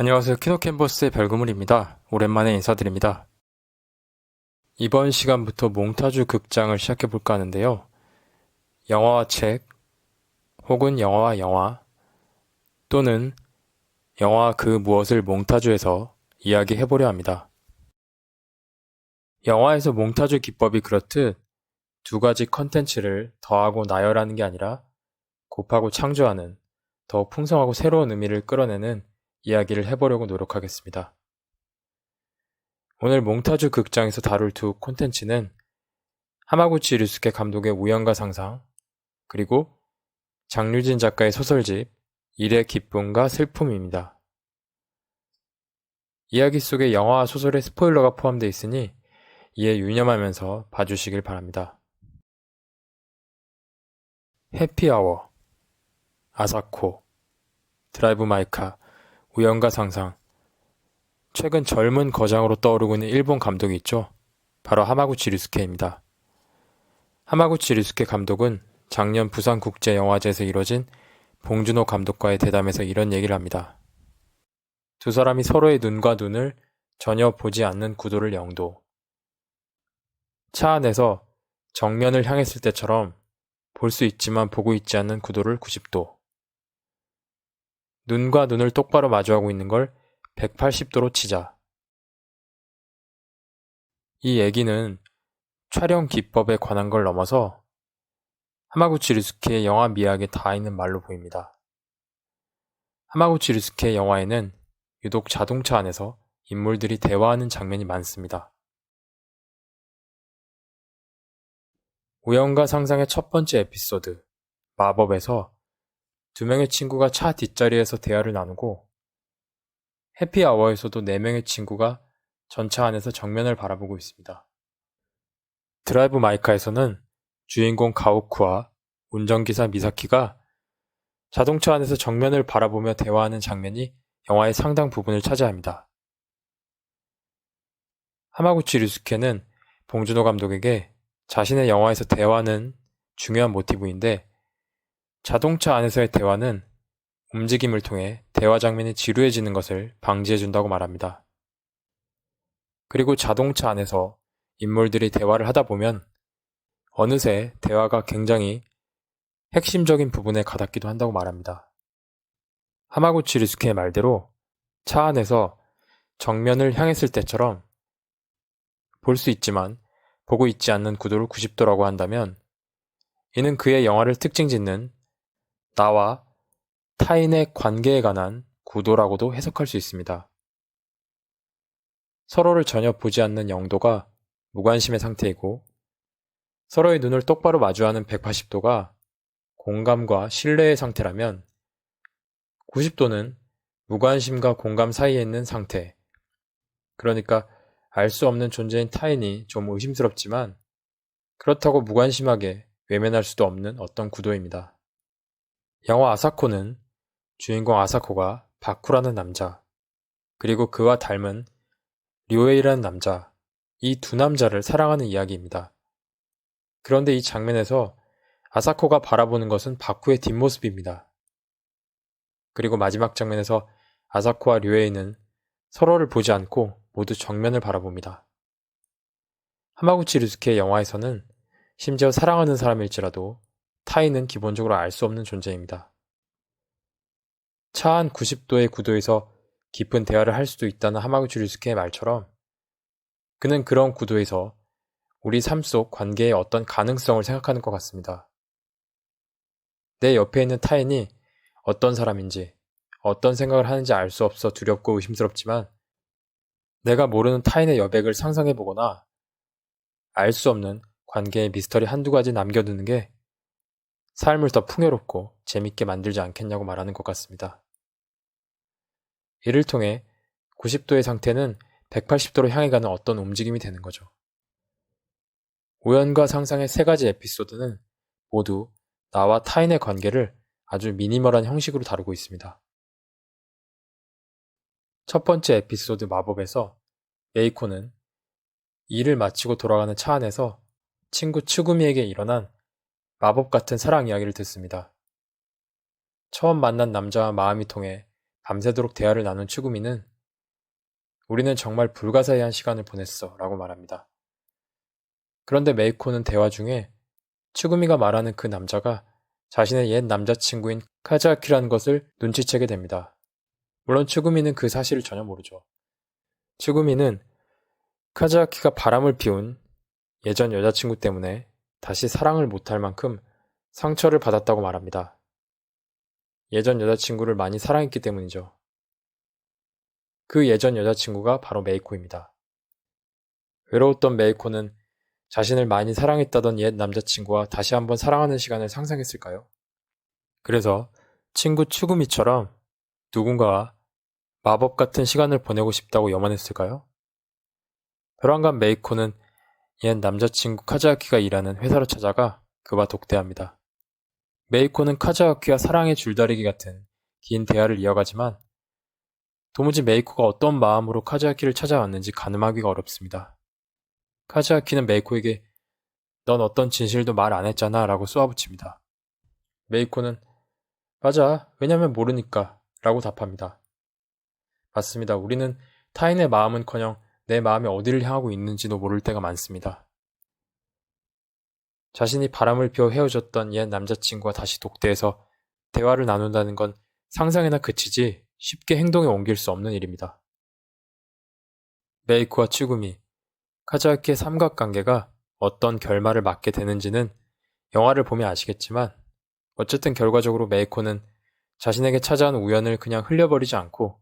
안녕하세요. 키노캔버스의 별그물입니다. 오랜만에 인사드립니다. 이번 시간부터 몽타주 극장을 시작해볼까 하는데요. 영화와 책, 혹은 영화와 영화, 또는 영화 그 무엇을 몽타주해서 이야기해보려 합니다. 영화에서 몽타주 기법이 그렇듯 두 가지 컨텐츠를 더하고 나열하는 게 아니라 곱하고 창조하는 더욱 풍성하고 새로운 의미를 끌어내는 이야기를 해보려고 노력하겠습니다. 오늘 몽타주 극장에서 다룰 두 콘텐츠는 하마구치 류스케 감독의 우연과 상상, 그리고 장류진 작가의 소설집 일의 기쁨과 슬픔입니다. 이야기 속에 영화와 소설의 스포일러가 포함되어 있으니 이에 유념하면서 봐주시길 바랍니다. 해피아워, 아사코, 드라이브 마이카, 우연과 상상. 최근 젊은 거장으로 떠오르고 있는 일본 감독이 있죠. 바로 하마구치 류스케입니다. 하마구치 류스케 감독은 작년 부산국제영화제에서 이뤄진 봉준호 감독과의 대담에서 이런 얘기를 합니다. 두 사람이 서로의 눈과 눈을 전혀 보지 않는 구도를 영도. 차 안에서 정면을 향했을 때처럼 볼 수 있지만 보고 있지 않는 구도를 90도. 눈과 눈을 똑바로 마주하고 있는 걸 180도로 치자. 이 얘기는 촬영 기법에 관한 걸 넘어서 하마구치 류스케의 영화 미학에 다 있는 말로 보입니다. 하마구치 류스케의 영화에는 유독 자동차 안에서 인물들이 대화하는 장면이 많습니다. 우연과 상상의 첫 번째 에피소드, 마법에서 두 명의 친구가 차 뒷자리에서 대화를 나누고 해피아워에서도 네 명의 친구가 전차 안에서 정면을 바라보고 있습니다. 드라이브 마이카에서는 주인공 가오쿠와 운전기사 미사키가 자동차 안에서 정면을 바라보며 대화하는 장면이 영화의 상당 부분을 차지합니다. 하마구치 류스케는 봉준호 감독에게 자신의 영화에서 대화는 중요한 모티브인데 자동차 안에서의 대화는 움직임을 통해 대화 장면이 지루해지는 것을 방지해준다고 말합니다. 그리고 자동차 안에서 인물들이 대화를 하다 보면 어느새 대화가 굉장히 핵심적인 부분에 가닿기도 한다고 말합니다. 하마구치 류스케의 말대로 차 안에서 정면을 향했을 때처럼 볼 수 있지만 보고 있지 않는 구도를 90도라고 한다면 이는 그의 영화를 특징 짓는 나와 타인의 관계에 관한 구도라고도 해석할 수 있습니다. 서로를 전혀 보지 않는 영도가 무관심의 상태이고 서로의 눈을 똑바로 마주하는 180도가 공감과 신뢰의 상태라면 90도는 무관심과 공감 사이에 있는 상태. 그러니까 알 수 없는 존재인 타인이 좀 의심스럽지만 그렇다고 무관심하게 외면할 수도 없는 어떤 구도입니다. 영화 아사코는 주인공 아사코가 바쿠라는 남자, 그리고 그와 닮은 료에이라는 남자, 이 두 남자를 사랑하는 이야기입니다. 그런데 이 장면에서 아사코가 바라보는 것은 바쿠의 뒷모습입니다. 그리고 마지막 장면에서 아사코와 료에이는 서로를 보지 않고 모두 정면을 바라봅니다. 하마구치 류스케의 영화에서는 심지어 사랑하는 사람일지라도 타인은 기본적으로 알 수 없는 존재입니다. 차 안 90도의 구도에서 깊은 대화를 할 수도 있다는 하마구치 류스케의 말처럼 그는 그런 구도에서 우리 삶 속 관계의 어떤 가능성을 생각하는 것 같습니다. 내 옆에 있는 타인이 어떤 사람인지, 어떤 생각을 하는지 알 수 없어 두렵고 의심스럽지만 내가 모르는 타인의 여백을 상상해보거나 알 수 없는 관계의 미스터리 한두 가지 남겨두는 게 삶을 더 풍요롭고 재밌게 만들지 않겠냐고 말하는 것 같습니다. 이를 통해 90도의 상태는 180도로 향해 가는 어떤 움직임이 되는 거죠. 우연과 상상의 세 가지 에피소드는 모두 나와 타인의 관계를 아주 미니멀한 형식으로 다루고 있습니다. 첫 번째 에피소드 마법에서 메이코는 일을 마치고 돌아가는 차 안에서 친구 츠구미에게 일어난 마법 같은 사랑 이야기를 듣습니다. 처음 만난 남자와 마음이 통해 밤새도록 대화를 나눈 추구미는 우리는 정말 불가사의한 시간을 보냈어 라고 말합니다. 그런데 메이코는 대화 중에 추구미가 말하는 그 남자가 자신의 옛 남자친구인 카즈아키라는 것을 눈치채게 됩니다. 물론 추구미는 그 사실을 전혀 모르죠. 추구미는 카즈아키가 바람을 피운 예전 여자친구 때문에 다시 사랑을 못할 만큼 상처를 받았다고 말합니다. 예전 여자친구를 많이 사랑했기 때문이죠. 그 예전 여자친구가 바로 메이코입니다. 외로웠던 메이코는 자신을 많이 사랑했다던 옛 남자친구와 다시 한번 사랑하는 시간을 상상했을까요? 그래서 친구 추구미처럼 누군가와 마법 같은 시간을 보내고 싶다고 염원했을까요? 불안간 메이코는 옛 남자친구 카즈아키가 일하는 회사로 찾아가 그와 독대합니다. 메이코는 카즈아키와 사랑의 줄다리기 같은 긴 대화를 이어가지만 도무지 메이코가 어떤 마음으로 카즈아키를 찾아왔는지 가늠하기가 어렵습니다. 카즈아키는 메이코에게 넌 어떤 진실도 말 안 했잖아 라고 쏘아붙입니다. 메이코는 맞아, 왜냐면 모르니까 라고 답합니다. 맞습니다. 우리는 타인의 마음은커녕 내 마음이 어디를 향하고 있는지도 모를 때가 많습니다. 자신이 바람을 피워 헤어졌던 옛 남자친구와 다시 독대해서 대화를 나눈다는 건 상상에나 그치지 쉽게 행동에 옮길 수 없는 일입니다. 메이코와 추구미, 카즈아키의 삼각관계가 어떤 결말을 맞게 되는지는 영화를 보면 아시겠지만 어쨌든 결과적으로 메이코는 자신에게 찾아온 우연을 그냥 흘려버리지 않고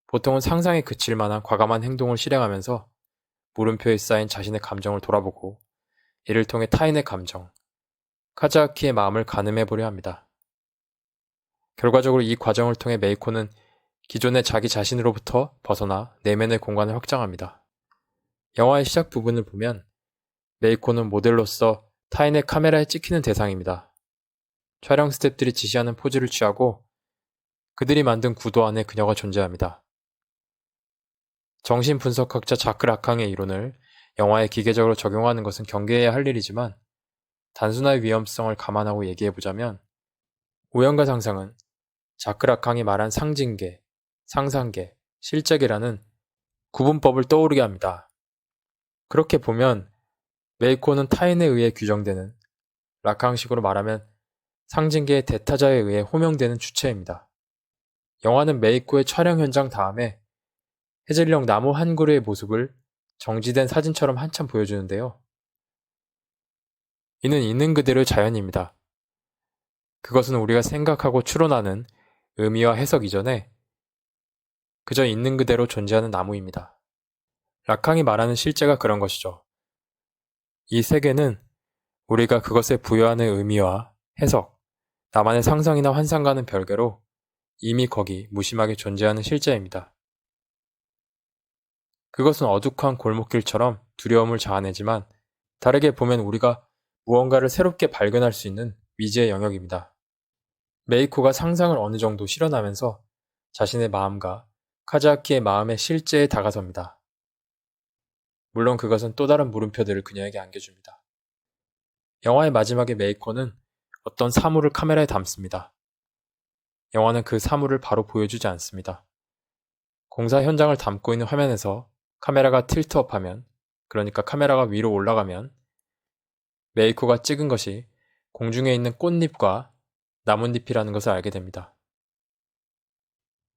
보통은 상상에 그칠 만한 과감한 행동을 실행하면서 물음표에 쌓인 자신의 감정을 돌아보고 이를 통해 타인의 감정, 카즈아키의 마음을 가늠해보려 합니다. 결과적으로 이 과정을 통해 메이코는 기존의 자기 자신으로부터 벗어나 내면의 공간을 확장합니다. 영화의 시작 부분을 보면 메이코는 모델로서 타인의 카메라에 찍히는 대상입니다. 촬영 스태프들이 지시하는 포즈를 취하고 그들이 만든 구도 안에 그녀가 존재합니다. 정신분석학자 자크 라캉의 이론을 영화에 기계적으로 적용하는 것은 경계해야 할 일이지만 단순화의 위험성을 감안하고 얘기해보자면 우연과 상상은 자크 라캉이 말한 상징계, 상상계, 실제계라는 구분법을 떠오르게 합니다. 그렇게 보면 메이코는 타인에 의해 규정되는 라캉식으로 말하면 상징계의 대타자에 의해 호명되는 주체입니다. 영화는 메이코의 촬영 현장 다음에 해질녘 나무 한 그루의 모습을 정지된 사진처럼 한참 보여주는데요. 이는 있는 그대로의 자연입니다. 그것은 우리가 생각하고 추론하는 의미와 해석 이전에 그저 있는 그대로 존재하는 나무입니다. 라캉이 말하는 실제가 그런 것이죠. 이 세계는 우리가 그것에 부여하는 의미와 해석, 나만의 상상이나 환상과는 별개로 이미 거기 무심하게 존재하는 실제입니다. 그것은 어둑한 골목길처럼 두려움을 자아내지만 다르게 보면 우리가 무언가를 새롭게 발견할 수 있는 미지의 영역입니다. 메이코가 상상을 어느 정도 실현하면서 자신의 마음과 카즈아키의 마음의 실제에 다가섭니다. 물론 그것은 또 다른 물음표들을 그녀에게 안겨줍니다. 영화의 마지막에 메이코는 어떤 사물을 카메라에 담습니다. 영화는 그 사물을 바로 보여주지 않습니다. 공사 현장을 담고 있는 화면에서 카메라가 틸트업하면, 그러니까 카메라가 위로 올라가면 메이코가 찍은 것이 공중에 있는 꽃잎과 나뭇잎이라는 것을 알게 됩니다.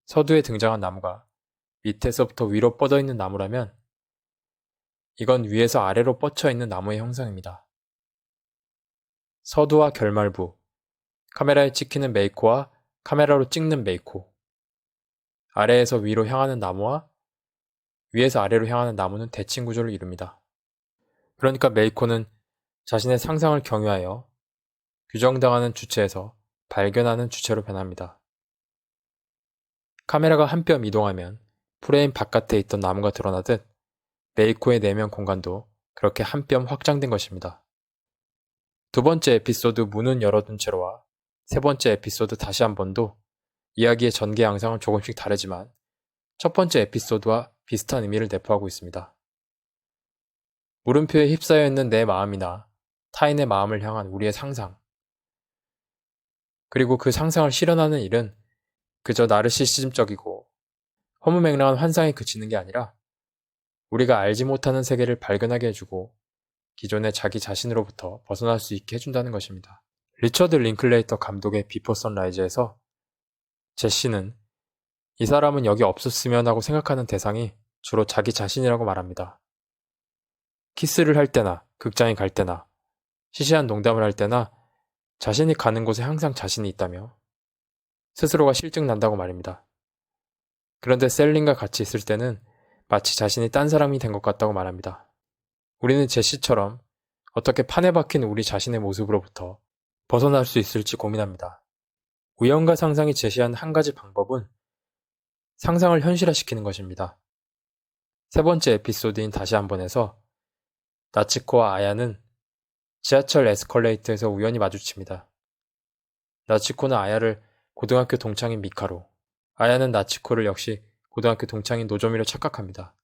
서두에 등장한 나무가 밑에서부터 위로 뻗어 있는 나무라면 이건 위에서 아래로 뻗쳐 있는 나무의 형상입니다. 서두와 결말부, 카메라에 찍히는 메이코와 카메라로 찍는 메이코, 아래에서 위로 향하는 나무와 위에서 아래로 향하는 나무는 대칭 구조를 이룹니다. 그러니까 메이코는 자신의 상상을 경유하여 규정당하는 주체에서 발견하는 주체로 변합니다. 카메라가 한 뼘 이동하면 프레임 바깥에 있던 나무가 드러나듯 메이코의 내면 공간도 그렇게 한 뼘 확장된 것입니다. 두 번째 에피소드 문은 열어둔 채로와 세 번째 에피소드 다시 한 번도 이야기의 전개 양상은 조금씩 다르지만 첫 번째 에피소드와 비슷한 의미를 내포하고 있습니다. 물음표에 휩싸여 있는 내 마음이나 타인의 마음을 향한 우리의 상상, 그리고 그 상상을 실현하는 일은 그저 나르시시즘적이고 허무맹랑한 환상에 그치는 게 아니라 우리가 알지 못하는 세계를 발견하게 해주고 기존의 자기 자신으로부터 벗어날 수 있게 해준다는 것입니다. 리처드 링클레이터 감독의 비포 선라이즈에서 제시는 이 사람은 여기 없었으면 하고 생각하는 대상이 주로 자기 자신이라고 말합니다. 키스를 할 때나 극장에 갈 때나 시시한 농담을 할 때나 자신이 가는 곳에 항상 자신이 있다며 스스로가 실증난다고 말입니다. 그런데 셀린과 같이 있을 때는 마치 자신이 딴 사람이 된 것 같다고 말합니다. 우리는 제시처럼 어떻게 판에 박힌 우리 자신의 모습으로부터 벗어날 수 있을지 고민합니다. 우연과 상상이 제시한 한 가지 방법은 상상을 현실화시키는 것입니다. 세 번째 에피소드인 다시 한번에서 나치코와 아야는 지하철 에스컬레이터에서 우연히 마주칩니다. 나치코는 아야를 고등학교 동창인 미카로, 아야는 나치코를 역시 고등학교 동창인 노조미로 착각합니다.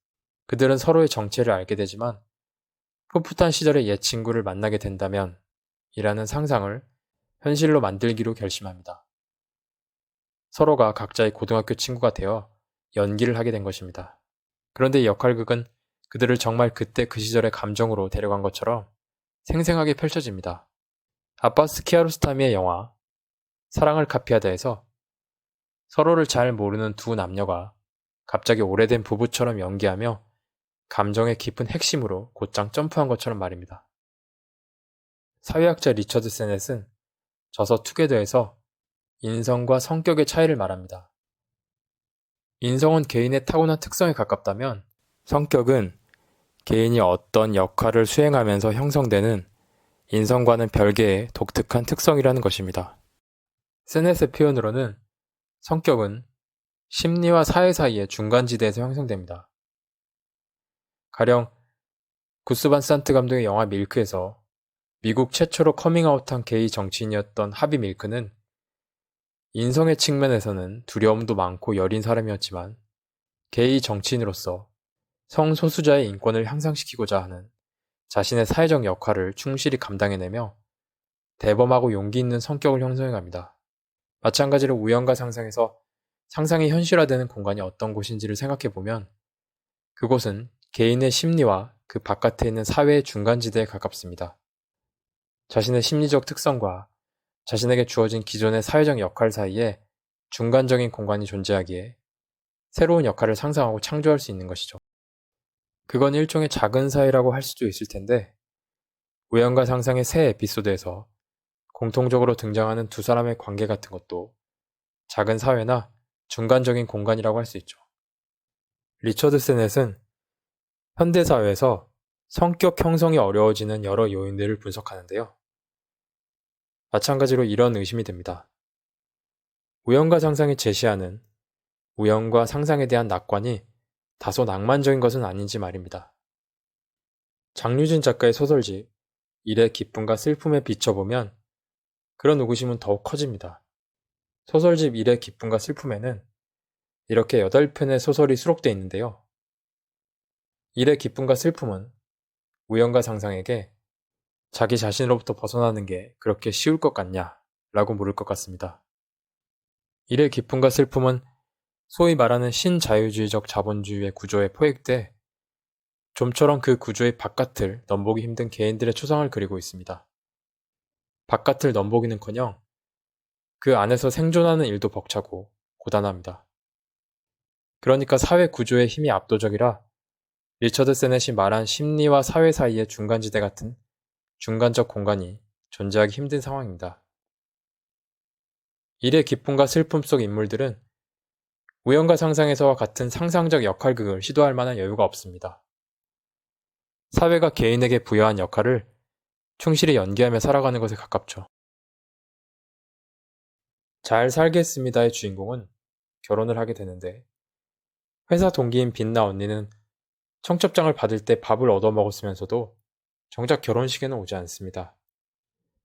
그들은 서로의 정체를 알게 되지만 풋풋한 시절의 옛 친구를 만나게 된다면 이라는 상상을 현실로 만들기로 결심합니다. 서로가 각자의 고등학교 친구가 되어 연기를 하게 된 것입니다. 그런데 이 역할극은 그들을 정말 그때 그 시절의 감정으로 데려간 것처럼 생생하게 펼쳐집니다. 아바스 키아로스타미의 영화 사랑을 카피하다에서 서로를 잘 모르는 두 남녀가 갑자기 오래된 부부처럼 연기하며 감정의 깊은 핵심으로 곧장 점프한 것처럼 말입니다. 사회학자 리처드 세넷은 저서 투게더에서 인성과 성격의 차이를 말합니다. 인성은 개인의 타고난 특성에 가깝다면 성격은 개인이 어떤 역할을 수행하면서 형성되는 인성과는 별개의 독특한 특성이라는 것입니다. 세넷의 표현으로는 성격은 심리와 사회 사이의 중간지대에서 형성됩니다. 가령 구스 반 산트 감독의 영화 밀크에서 미국 최초로 커밍아웃한 게이 정치인이었던 하비 밀크는 인성의 측면에서는 두려움도 많고 여린 사람이었지만 게이 정치인으로서 성소수자의 인권을 향상시키고자 하는 자신의 사회적 역할을 충실히 감당해내며 대범하고 용기 있는 성격을 형성해갑니다. 마찬가지로 우연과 상상에서 상상이 현실화되는 공간이 어떤 곳인지를 생각해보면 그곳은 개인의 심리와 그 바깥에 있는 사회의 중간지대에 가깝습니다. 자신의 심리적 특성과 자신에게 주어진 기존의 사회적 역할 사이에 중간적인 공간이 존재하기에 새로운 역할을 상상하고 창조할 수 있는 것이죠. 그건 일종의 작은 사회라고 할 수도 있을 텐데 우연과 상상의 새 에피소드에서 공통적으로 등장하는 두 사람의 관계 같은 것도 작은 사회나 중간적인 공간이라고 할 수 있죠. 리처드 세넷은 현대사회에서 성격 형성이 어려워지는 여러 요인들을 분석하는데요. 마찬가지로 이런 의심이 듭니다. 우연과 상상이 제시하는 우연과 상상에 대한 낙관이 다소 낭만적인 것은 아닌지 말입니다. 장류진 작가의 소설집 일의 기쁨과 슬픔에 비춰보면 그런 의구심은 더욱 커집니다. 소설집 일의 기쁨과 슬픔에는 이렇게 8편의 소설이 수록되어 있는데요. 일의 기쁨과 슬픔은 우연과 상상에게 자기 자신으로부터 벗어나는 게 그렇게 쉬울 것 같냐? 라고 물을 것 같습니다. 일의 기쁨과 슬픔은 소위 말하는 신자유주의적 자본주의의 구조에 포획돼 좀처럼 그 구조의 바깥을 넘보기 힘든 개인들의 초상을 그리고 있습니다. 바깥을 넘보기는커녕 그 안에서 생존하는 일도 벅차고 고단합니다. 그러니까 사회 구조의 힘이 압도적이라 리처드 세넷이 말한 심리와 사회 사이의 중간지대 같은 중간적 공간이 존재하기 힘든 상황입니다. 일의 기쁨과 슬픔 속 인물들은 우연과 상상에서와 같은 상상적 역할극을 시도할 만한 여유가 없습니다. 사회가 개인에게 부여한 역할을 충실히 연기하며 살아가는 것에 가깝죠. 잘 살겠습니다의 주인공은 결혼을 하게 되는데 회사 동기인 빛나 언니는 청첩장을 받을 때 밥을 얻어먹었으면서도 정작 결혼식에는 오지 않습니다.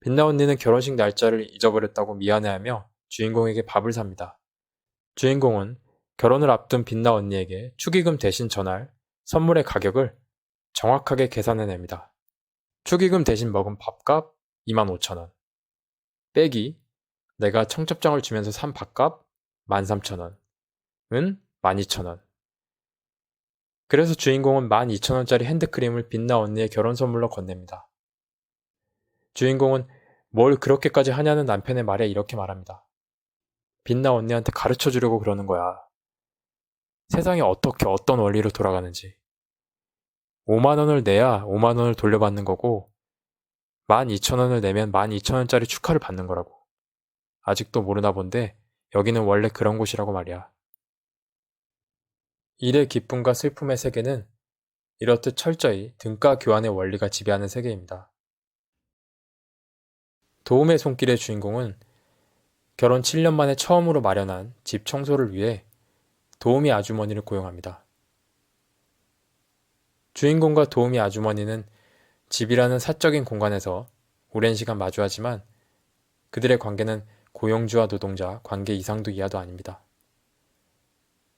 빛나 언니는 결혼식 날짜를 잊어버렸다고 미안해하며 주인공에게 밥을 삽니다. 주인공은 결혼을 앞둔 빛나 언니에게 축의금 대신 전할 선물의 가격을 정확하게 계산해냅니다. 축의금 대신 먹은 밥값 25,000원 빼기 내가 청첩장을 주면서 산 밥값 13,000원, 은 12,000원. 그래서 주인공은 12,000원짜리 핸드크림을 빛나 언니의 결혼 선물로 건넵니다. 주인공은 뭘 그렇게까지 하냐는 남편의 말에 이렇게 말합니다. 빛나 언니한테 가르쳐 주려고 그러는 거야. 세상이 어떻게 어떤 원리로 돌아가는지. 5만 원을 내야 5만 원을 돌려받는 거고 12,000원을 내면 12,000원짜리 축하를 받는 거라고. 아직도 모르나 본데 여기는 원래 그런 곳이라고 말이야. 일의 기쁨과 슬픔의 세계는 이렇듯 철저히 등가 교환의 원리가 지배하는 세계입니다. 도움의 손길의 주인공은 결혼 7년 만에 처음으로 마련한 집 청소를 위해 도우미 아주머니를 고용합니다. 주인공과 도우미 아주머니는 집이라는 사적인 공간에서 오랜 시간 마주하지만 그들의 관계는 고용주와 노동자 관계 이상도 이하도 아닙니다.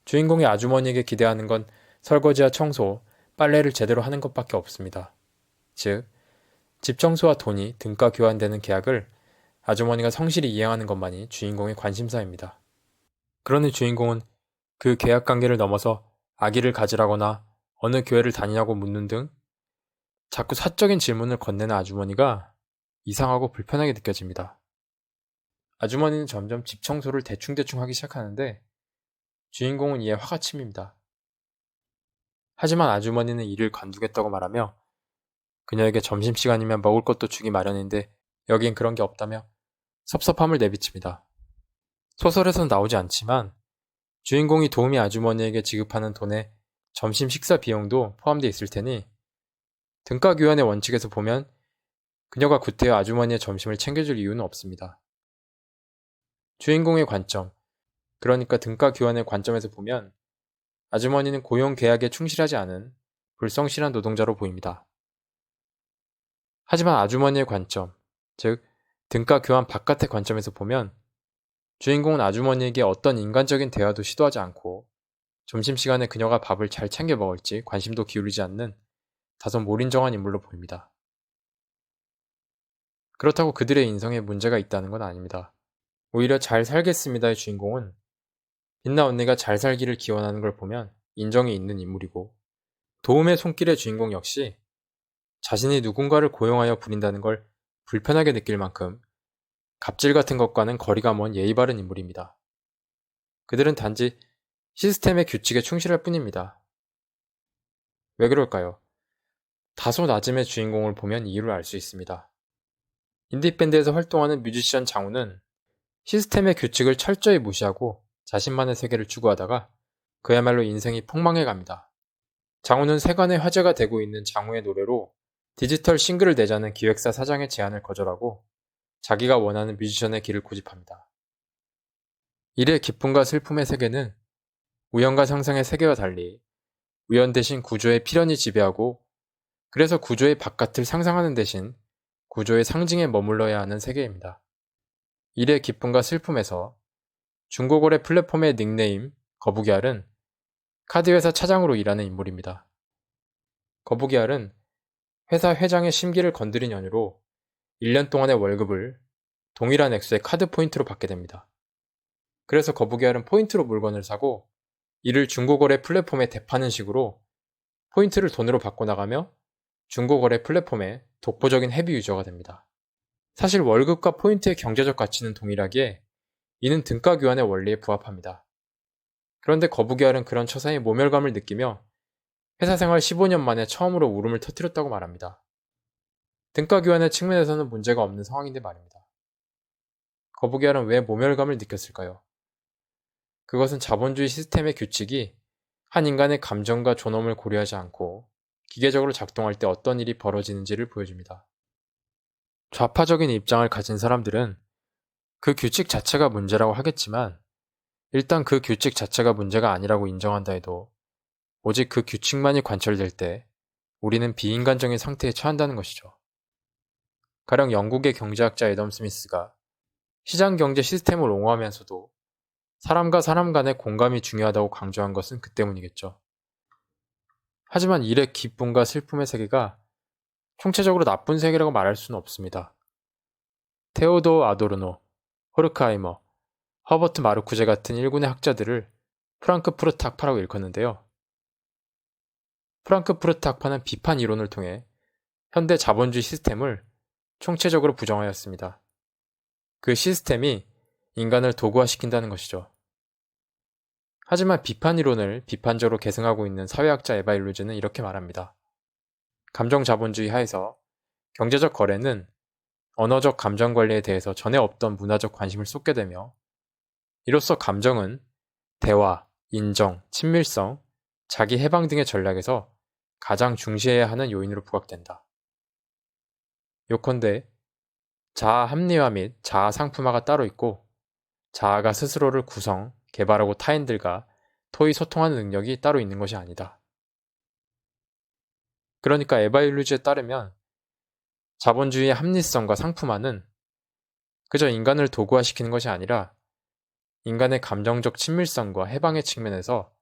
주인공이 아주머니에게 기대하는 건 설거지와 청소, 빨래를 제대로 하는 것밖에 없습니다. 즉, 집 청소와 돈이 등가 교환되는 계약을 아주머니가 성실히 이행하는 것만이 주인공의 관심사입니다. 그러니 주인공은 그 계약 관계를 넘어서 아기를 가지라거나 어느 교회를 다니냐고 묻는 등 자꾸 사적인 질문을 건네는 아주머니가 이상하고 불편하게 느껴집니다. 아주머니는 점점 집 청소를 대충대충 하기 시작하는데 주인공은 이에 화가 치밉니다. 하지만 아주머니는 일을 관두겠다고 말하며 그녀에게 점심시간이면 먹을 것도 주기 마련인데 여긴 그런 게 없다며 섭섭함을 내비칩니다. 소설에선 나오지 않지만 주인공이 도우미 아주머니에게 지급하는 돈에 점심 식사 비용도 포함되어 있을 테니 등가 교환의 원칙에서 보면 그녀가 구태여 아주머니의 점심을 챙겨줄 이유는 없습니다. 주인공의 관점, 그러니까 등가 교환의 관점에서 보면 아주머니는 고용 계약에 충실하지 않은 불성실한 노동자로 보입니다. 하지만 아주머니의 관점, 즉 등가 교환 바깥의 관점에서 보면 주인공은 아주머니에게 어떤 인간적인 대화도 시도하지 않고 점심시간에 그녀가 밥을 잘 챙겨 먹을지 관심도 기울이지 않는 다소 몰인정한 인물로 보입니다. 그렇다고 그들의 인성에 문제가 있다는 건 아닙니다. 오히려 잘 살겠습니다의 주인공은 빛나 언니가 잘 살기를 기원하는 걸 보면 인정이 있는 인물이고 도움의 손길의 주인공 역시 자신이 누군가를 고용하여 부린다는 걸 불편하게 느낄 만큼 갑질 같은 것과는 거리가 먼 예의 바른 인물입니다. 그들은 단지 시스템의 규칙에 충실할 뿐입니다. 왜 그럴까요? 다소 낮음의 주인공을 보면 이유를 알 수 있습니다. 인디밴드에서 활동하는 뮤지션 장우는 시스템의 규칙을 철저히 무시하고 자신만의 세계를 추구하다가 그야말로 인생이 폭망해 갑니다. 장우는 세간의 화제가 되고 있는 장우의 노래로 디지털 싱글을 내자는 기획사 사장의 제안을 거절하고 자기가 원하는 뮤지션의 길을 고집합니다. 일의 기쁨과 슬픔의 세계는 우연과 상상의 세계와 달리 우연 대신 구조의 필연이 지배하고 그래서 구조의 바깥을 상상하는 대신 구조의 상징에 머물러야 하는 세계입니다. 일의 기쁨과 슬픔에서 중고거래 플랫폼의 닉네임 거북이알은 카드회사 차장으로 일하는 인물입니다. 거북이알은 회사 회장의 심기를 건드린 연유로 1년 동안의 월급을 동일한 액수의 카드 포인트로 받게 됩니다. 그래서 거북이알은 포인트로 물건을 사고 이를 중고거래 플랫폼에 대파는 식으로 포인트를 돈으로 받고 나가며 중고거래 플랫폼의 독보적인 헤비 유저가 됩니다. 사실 월급과 포인트의 경제적 가치는 동일하기에 이는 등가 교환의 원리에 부합합니다. 그런데 거북이알은 그런 처사에 모멸감을 느끼며 회사 생활 15년 만에 처음으로 울음을 터뜨렸다고 말합니다. 등가 교환의 측면에서는 문제가 없는 상황인데 말입니다. 거북이알은 왜 모멸감을 느꼈을까요? 그것은 자본주의 시스템의 규칙이 한 인간의 감정과 존엄을 고려하지 않고 기계적으로 작동할 때 어떤 일이 벌어지는지를 보여줍니다. 좌파적인 입장을 가진 사람들은 그 규칙 자체가 문제라고 하겠지만 일단 그 규칙 자체가 문제가 아니라고 인정한다 해도 오직 그 규칙만이 관철될 때 우리는 비인간적인 상태에 처한다는 것이죠. 가령 영국의 경제학자 애덤 스미스가 시장 경제 시스템을 옹호하면서도 사람과 사람 간의 공감이 중요하다고 강조한 것은 그 때문이겠죠. 하지만 일의 기쁨과 슬픔의 세계가 총체적으로 나쁜 세계라고 말할 수는 없습니다. 테오도어 아도르노, 호르크하이머, 허버트 마르쿠제 같은 일군의 학자들을 프랑크푸르트 학파라고 일컫는데요. 프랑크푸르트 학파는 비판 이론을 통해 현대 자본주의 시스템을 총체적으로 부정하였습니다. 그 시스템이 인간을 도구화시킨다는 것이죠. 하지만 비판 이론을 비판적으로 계승하고 있는 사회학자 에바 일루즈는 이렇게 말합니다. 감정 자본주의 하에서 경제적 거래는 언어적 감정 관리에 대해서 전에 없던 문화적 관심을 쏟게 되며 이로써 감정은 대화, 인정, 친밀성, 자기 해방 등의 전략에서 가장 중시해야 하는 요인으로 부각된다. 요컨대 자아 합리화 및 자아 상품화가 따로 있고 자아가 스스로를 구성, 개발하고 타인들과 토의 소통하는 능력이 따로 있는 것이 아니다. 그러니까 에바 일루즈에 따르면 자본주의의 합리성과 상품화는 그저 인간을 도구화시키는 것이 아니라 인간의 감정적 친밀성과 해방의 측면에서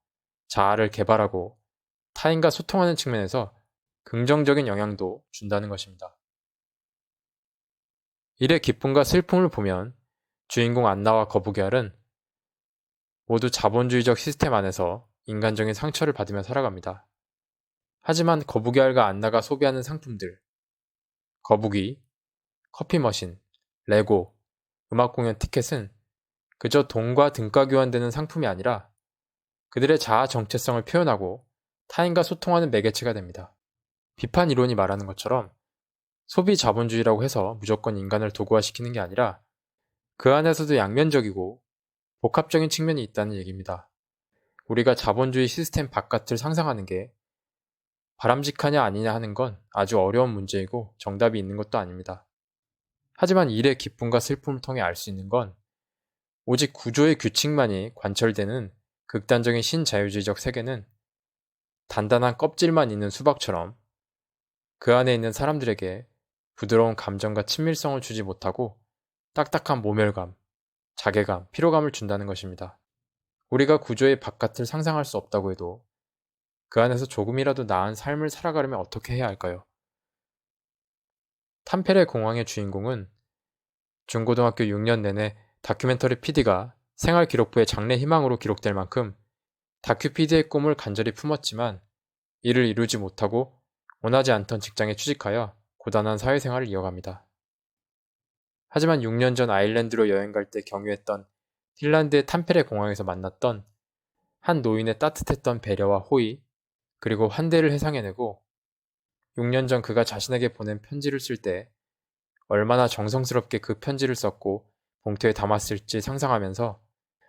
자아를 개발하고 타인과 소통하는 측면에서 긍정적인 영향도 준다는 것입니다. 일의 기쁨과 슬픔을 보면 주인공 안나와 거북이알은 모두 자본주의적 시스템 안에서 인간적인 상처를 받으며 살아갑니다. 하지만 거북이알과 안나가 소비하는 상품들, 거북이, 커피 머신, 레고, 음악 공연 티켓은 그저 돈과 등가 교환되는 상품이 아니라 그들의 자아 정체성을 표현하고 타인과 소통하는 매개체가 됩니다. 비판 이론이 말하는 것처럼 소비 자본주의라고 해서 무조건 인간을 도구화시키는 게 아니라 그 안에서도 양면적이고 복합적인 측면이 있다는 얘기입니다. 우리가 자본주의 시스템 바깥을 상상하는 게 바람직하냐 아니냐 하는 건 아주 어려운 문제이고 정답이 있는 것도 아닙니다. 하지만 일의 기쁨과 슬픔을 통해 알 수 있는 건 오직 구조의 규칙만이 관철되는 극단적인 신자유주의적 세계는 단단한 껍질만 있는 수박처럼 그 안에 있는 사람들에게 부드러운 감정과 친밀성을 주지 못하고 딱딱한 모멸감, 자괴감, 피로감을 준다는 것입니다. 우리가 구조의 바깥을 상상할 수 없다고 해도 그 안에서 조금이라도 나은 삶을 살아가려면 어떻게 해야 할까요? 탐페레 공황의 주인공은 중고등학교 6년 내내 다큐멘터리 PD가 생활 기록부의 장래 희망으로 기록될 만큼 다큐 PD의 꿈을 간절히 품었지만 이를 이루지 못하고 원하지 않던 직장에 취직하여 고단한 사회생활을 이어갑니다. 하지만 6년 전 아일랜드로 여행 갈 때 경유했던 핀란드의 탐페레 공항에서 만났던 한 노인의 따뜻했던 배려와 호의, 그리고 환대를 해상해내고 6년 전 그가 자신에게 보낸 편지를 쓸 때 얼마나 정성스럽게 그 편지를 썼고 봉투에 담았을지 상상하면서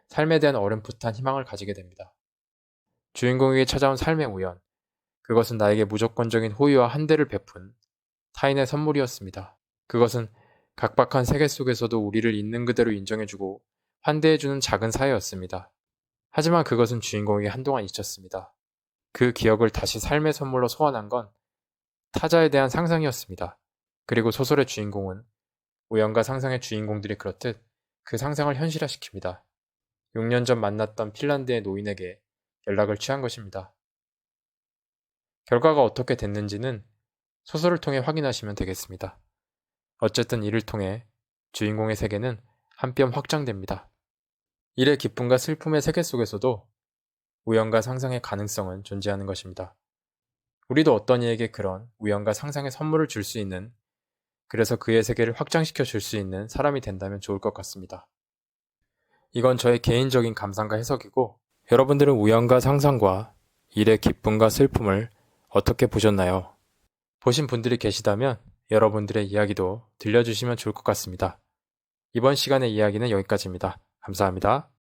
삶에 대한 어렴풋한 희망을 가지게 됩니다. 주인공에게 찾아온 삶의 우연, 그것은 나에게 무조건적인 호의와 환대를 베푼 타인의 선물이었습니다. 그것은 각박한 세계 속에서도 우리를 있는 그대로 인정해주고 환대해주는 작은 사회였습니다. 하지만 그것은 주인공에게 한동안 잊혔습니다. 그 기억을 다시 삶의 선물로 소환한 건 타자에 대한 상상이었습니다. 그리고 소설의 주인공은 우연과 상상의 주인공들이 그렇듯 그 상상을 현실화시킵니다. 6년 전 만났던 핀란드의 노인에게 연락을 취한 것입니다. 결과가 어떻게 됐는지는 소설을 통해 확인하시면 되겠습니다. 어쨌든 이를 통해 주인공의 세계는 한 뼘 확장됩니다. 일의 기쁨과 슬픔의 세계 속에서도 우연과 상상의 가능성은 존재하는 것입니다. 우리도 어떤 이에게 그런 우연과 상상의 선물을 줄 수 있는, 그래서 그의 세계를 확장시켜 줄 수 있는 사람이 된다면 좋을 것 같습니다. 이건 저의 개인적인 감상과 해석이고, 여러분들은 우연과 상상과 일의 기쁨과 슬픔을 어떻게 보셨나요? 보신 분들이 계시다면 여러분들의 이야기도 들려주시면 좋을 것 같습니다. 이번 시간의 이야기는 여기까지입니다. 감사합니다.